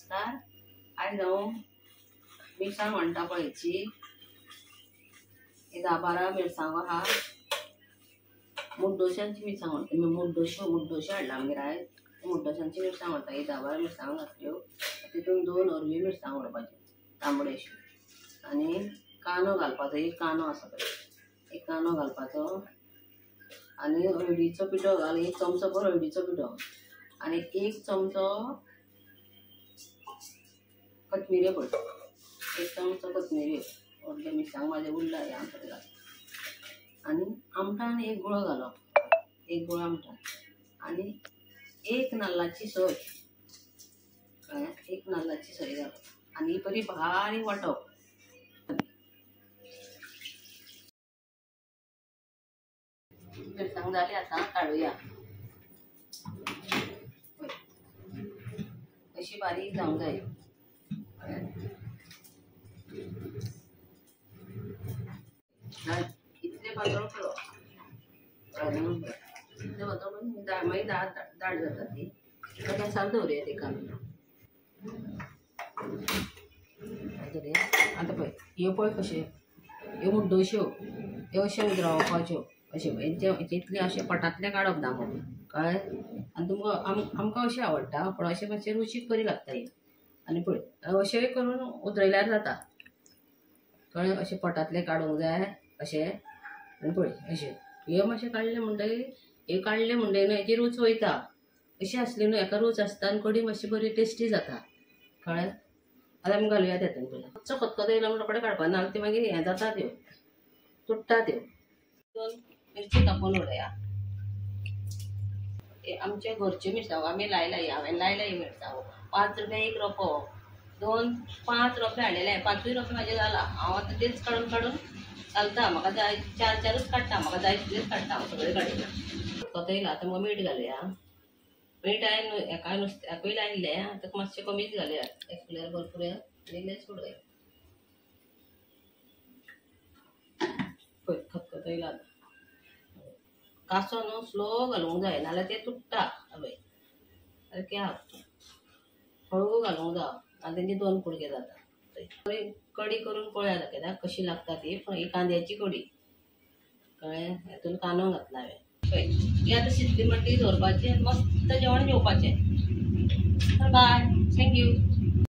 नमस्कार। आयज हांव मिरसांग वांटा पळयची 10-12 मिरसांगो आहा। मुड्डोश्यांची मिरसांग वांटा मुड्डोश्यो हाडला आमगेर आयज। मुड्डोश्यांची मिरसांग वांटा 10-12 मिरसांग घातल्यो। तितून 2 हरवी मिरसांग उडोवपाच्यो तांबड्योश्यो आनी कांदो घालपाचो। एक कांदो आसा पळय, एक कांदो घालपाचो आनी हळदीचो पिठो घाल। 1 चमचो भर हळदीचो पिठो आनी 1 चमचो कोथमिऱ्यो पळय, 1 चमचो कोथमिऱ्यो व्हडले मिरसांग म्हाजे उरला हे आमकडे घाल आनी आमटान 1 गुळो घालप, 1 गुळो आमटान आनी 1 नाल्लाची सोय, 1 नाल्लाची सोय घालप आनी बरी बारीक वांटप। मिरसांग जाली आतां काडुया। अशी बारीक जावंक जाय। इतले पातळ करप, इतले पातळ करून मागीर दाट जाता ती। गॅसार दवरया तेका आतां पळय ह्यो पळय कशे ह्यो मुड्डोश्यो ह्यो अशें उजरावपाच्यो अशें इतले अशें पोटांतले काडप ना मग कळ्ळें। आनी तुमकां आमकां अशें आवडटा पूण अशें मातशें रुचीक बरी लागता ही। आनी पळय अशेंय करून उजरयल्यार जाता कळ्ळें। अशें पोटांतले काडूंक जाय अशें आनी पळय अशें हे मातशें काडले म्हणटकीर हे काडले म्हणटकीर न्हू हेची रूच वयता। अशी आसली न्हू हेका रूच आसता आनी कडी मातशी बरी टेस्टी जाता कळ्ळें। आतां आमी घालुया तेतून पयलीं मातसो खतखतो येयलो म्हणटा रोखडे काडपा ना ती मागीर हें जाता त्यो तुट्टा त्यो। 2 मिरची कापून उडया। आमचे घरच्यो मिरसांगो आमी लायला हांवें लायला ही मिरसांगो 5 रुपया 1 रोपो 5 रोपे हाडलेले 5 रोपे म्हाजे जाला। हांव आतां तेच काडून घालता। म्हाका जाय 4-4च काडटा, म्हाका जाय तितलेच काडटा हांव सगळे काडिना। खतखतो येयला आतां मग मीठ घालुया। मीठ हांवें हेका नुस्त्याकूय लायिल्लें आतां मातशें कमीच घालुया। एकल्यार भरपूर आनी इल्लेंच उडय। पळय खतखतो येयला आतां। कासो न्हू स्लो घालूंक जाय नाल्यार तें तुट्टा। पळय सारकें आहा हळू घालूंक जाय आनी तेंचे 2 कुडके जाता। कडी करून पळया दाखयता कशी लागता ती। पूण ही कांद्याची कडी कळ्ळें। हेतून कांदो घातला हांवें पळय ही आतां शिजली म्हणटकीर दवरपाची आनी मस्त जेवण जेवपाचें। Bye, thank you.